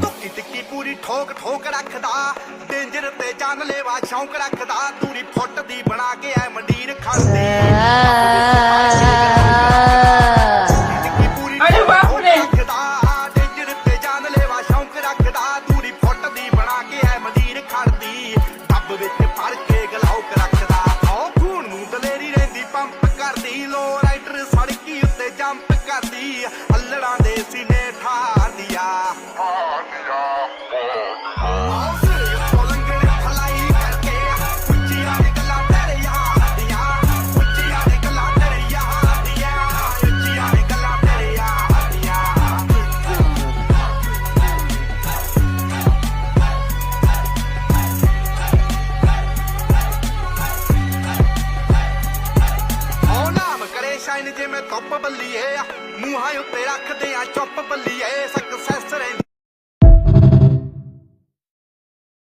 ਧੁੱਕੀ ਟਿੱਕੀ ਪੂਰੀ ਠੋਕ ਠੋਕ ਰੱਖਦਾ ਡੇਂਜਰ ਤੇ ਜਾਨਲੇਵਾ ਸ਼ੌਂਕ ਰੱਖਦਾ ਦੂਰੀ ਫੁੱਟ ਦੀ ਬਣਾ ਕੇ ਐ ਮੰਡੀਰ ਖੜਦੀ ਟਿੱਕੀ ਪੂਰੀ ਰੱਖਦਾ ਡੇਂਜਰ ਤੇ ਜਾਨਲੇਵਾ ਸ਼ੌਂਕ ਰੱਖਦਾ ਦੂਰੀ ਫੁੱਟ ਦੀ ਬਣਾ ਕੇ ਐ ਮੰਡੀਰ ਖੜਦੀ ਡੱਬ ਵਿੱਚ ਭਰ ਕੇ ਗਲਾਉਕ ਰੱਖਦਾ ਖੂਨ ਨੂੰ ਦਲੇਰੀ ਰਹਿੰਦੀ ਪੰਪ ਕਰਦੀ ਲੋ ਰਾਈਡਰ ਸੜਕੀ ਉੱਤੇ ਜੰਪ ਕਰਦੀ ਅੱਲੜਾਂ ਦੇ ਸੀਨੇ ਠਾਰਦੀਆਂ ਸ਼ਾਈਨ ਜਿਵੇਂ ਧੁੱਪ ਬੱਲੀਏ ਮੂੰਹਾਂ ਉੱਤੇ ਰੱਖਦੇ ਆ ਚੁੱਪ ਬੱਲੀ